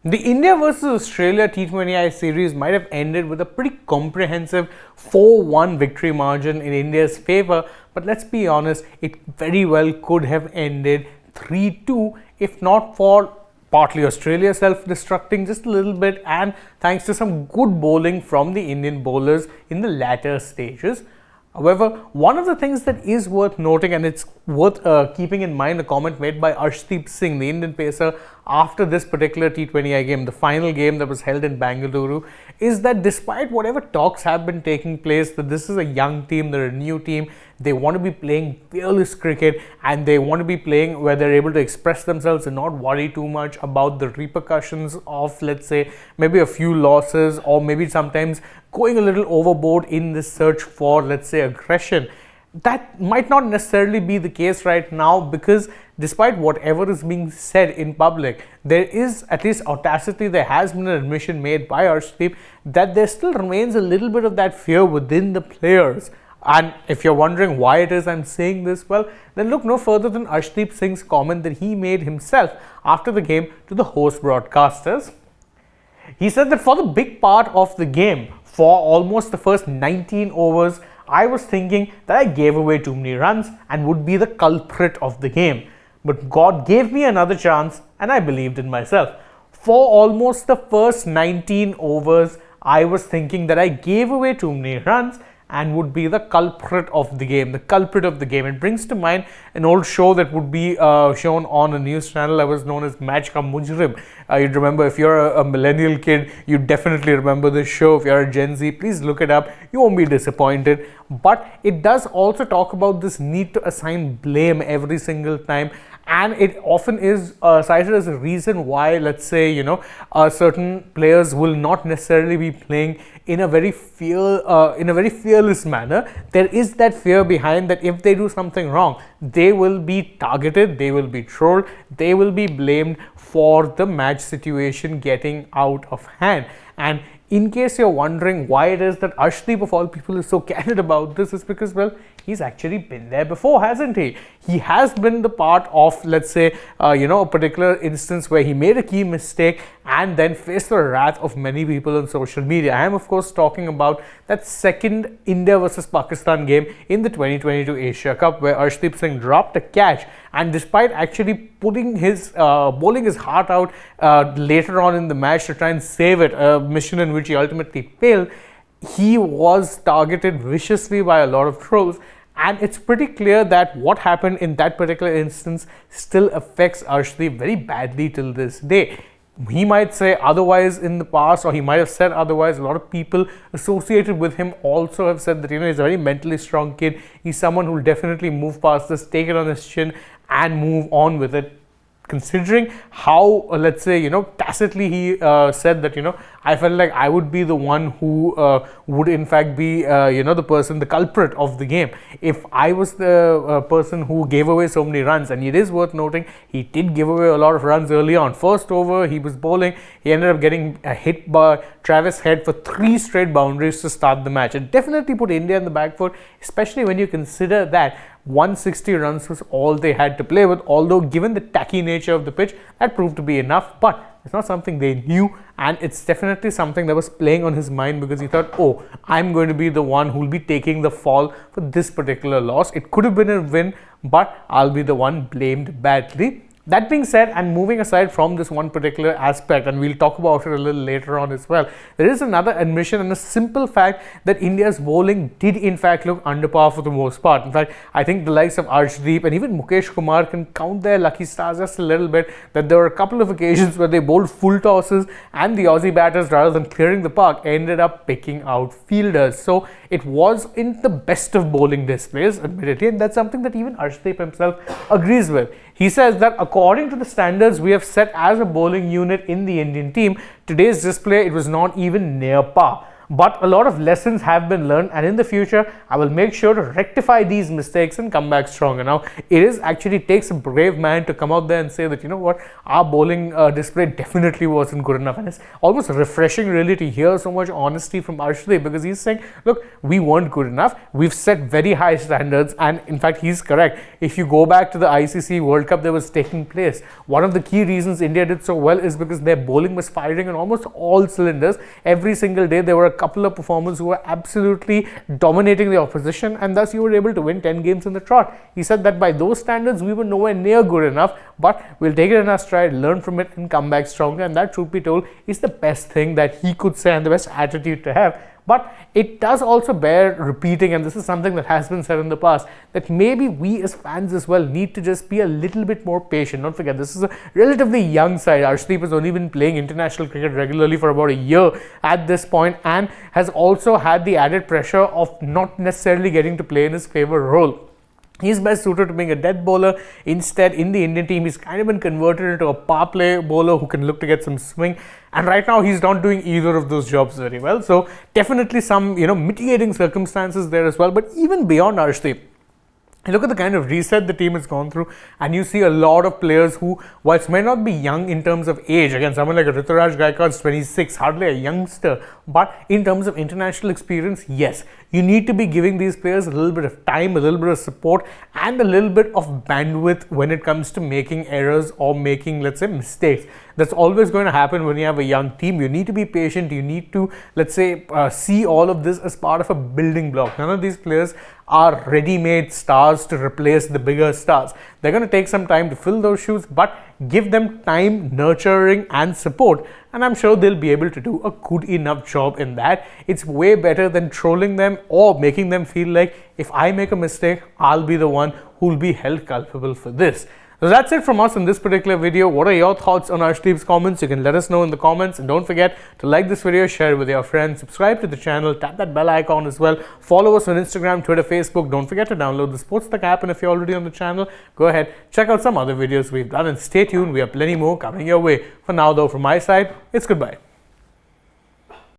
The India versus Australia T20I series might have ended with a pretty comprehensive 4-1 victory margin in India's favour, but let's be honest, it very well could have ended 3-2 if not for partly Australia self-destructing just a little bit and thanks to some good bowling from the Indian bowlers in the latter stages. However, one of the things that is worth noting, and it's worth keeping in mind, a comment made by Arshdeep Singh, the Indian pacer, after this particular T20I game, the final game that was held in Bengaluru, is that despite whatever talks have been taking place, that this is a young team, they're a new team, they want to be playing fearless cricket and they want to be playing where they're able to express themselves and not worry too much about the repercussions of, let's say, maybe a few losses or maybe sometimes going a little overboard in this search for, let's say, aggression. That might not necessarily be the case right now because despite whatever is being said in public, there is, at least audacity, there has been an admission made by Arshdeep that there still remains a little bit of that fear within the players. And if you're wondering why it is I'm saying this, well, then look no further than Arshdeep Singh's comment that he made himself after the game to the host broadcasters. He said that for the big part of the game, for almost the first 19 overs, I was thinking that I gave away too many runs and would be the culprit of the game. But God gave me another chance and I believed in myself. For almost the first 19 overs, I was thinking that I gave away too many runs and would be the culprit of the game, It brings to mind an old show that would be shown on a news channel that was known as Match Ka Mujrim. You'd remember, if you're a millennial kid, you definitely remember this show. If you're a Gen Z, please look it up. You won't be disappointed. But it does also talk about this need to assign blame every single time. And it often is cited as a reason why, let's say, certain players will not necessarily be playing in a very fearless manner. There is that fear behind that if they do something wrong, they will be targeted, they will be trolled, they will be blamed for the match situation getting out of hand. And in case you're wondering why it is that Arshdeep of all people is so candid about this, is because, well, he's actually been there before, hasn't he? He has been the part of, let's say, a particular instance where he made a key mistake and then faced the wrath of many people on social media. I am, of course, talking about that second India versus Pakistan game in the 2022 Asia Cup where Arshdeep Singh dropped a catch, and despite actually putting his bowling his heart out later on in the match to try and save it, a mission in which he ultimately failed, he was targeted viciously by a lot of trolls. And it's pretty clear that what happened in that particular instance still affects Arshdeep very badly till this day. He might say otherwise in the past, or he might have said otherwise. A lot of people associated with him also have said that, he's a very mentally strong kid. He's someone who will definitely move past this, take it on his chin and move on with it. Considering how, let's say, tacitly he said that, I felt like I would be the one who would in fact be, the person, the culprit of the game. If I was the person who gave away so many runs, and it is worth noting, he did give away a lot of runs early on. First over, he was bowling, he ended up getting hit by Travis Head for 3 straight boundaries to start the match. It definitely put India in the back foot, especially when you consider that 160 runs was all they had to play with, although given the tacky nature of the pitch, that proved to be enough. But it's not something they knew, and it's definitely something that was playing on his mind because he thought, oh, I'm going to be the one who will be taking the fall for this particular loss. It could have been a win, but I'll be the one blamed badly. That being said, and moving aside from this one particular aspect, and we'll talk about it a little later on as well, there is another admission and a simple fact that India's bowling did in fact look under par for the most part. In fact, I think the likes of Arshdeep and even Mukesh Kumar can count their lucky stars just a little bit, that there were a couple of occasions where they bowled full tosses and the Aussie batters, rather than clearing the park, ended up picking out fielders. So it was in the best of bowling displays, admittedly, and that's something that even Arshdeep himself agrees with. He says that according to the standards we have set as a bowling unit in the Indian team, today's display, it was not even near par. But a lot of lessons have been learned, and in the future, I will make sure to rectify these mistakes and come back stronger. Now, it is actually takes a brave man to come out there and say that, you know what, our bowling display definitely wasn't good enough. And it's almost refreshing really to hear so much honesty from Arshdeep, because he's saying, look, we weren't good enough. We've set very high standards, and in fact, he's correct. If you go back to the ICC World Cup that was taking place, one of the key reasons India did so well is because their bowling was firing on almost all cylinders. Every single day, there were a couple of performers who were absolutely dominating the opposition, and thus you were able to win 10 games in the trot. He said that by those standards, we were nowhere near good enough, but we'll take it in our stride, learn from it, and come back stronger. And that, truth be told, is the best thing that he could say and the best attitude to have. But it does also bear repeating, and this is something that has been said in the past, that maybe we as fans as well need to just be a little bit more patient. Don't forget, this is a relatively young side. Arshdeep has only been playing international cricket regularly for about a year at this point, and has also had the added pressure of not necessarily getting to play in his favourite role. He's best suited to being a death bowler. Instead, in the Indian team, he's kind of been converted into a power play bowler who can look to get some swing. And right now, he's not doing either of those jobs very well. So definitely some, mitigating circumstances there as well. But even beyond Arshdeep, you look at the kind of reset the team has gone through, and you see a lot of players who, whilst may not be young in terms of age, again, someone like Rituraj Gaikwad is 26, hardly a youngster, but in terms of international experience, yes, you need to be giving these players a little bit of time, a little bit of support, and a little bit of bandwidth when it comes to making errors or making, let's say, mistakes. That's always going to happen when you have a young team. You need to be patient. You need to, let's say, see all of this as part of a building block. None of these players are ready-made stars to replace the bigger stars. They're going to take some time to fill those shoes, but give them time, nurturing, and support, and I'm sure they'll be able to do a good enough job in that. It's way better than trolling them or making them feel like, if I make a mistake, I'll be the one who'll be held culpable for this. So that's it from us in this particular video. What are your thoughts on Arshdeep's comments? You can let us know in the comments, and don't forget to like this video, share it with your friends, subscribe to the channel, tap that bell icon as well. Follow us on Instagram, Twitter, Facebook. Don't forget to download the AajTak app, and if you're already on the channel, go ahead, check out some other videos we've done, and stay tuned. We have plenty more coming your way. For now though, from my side, it's goodbye.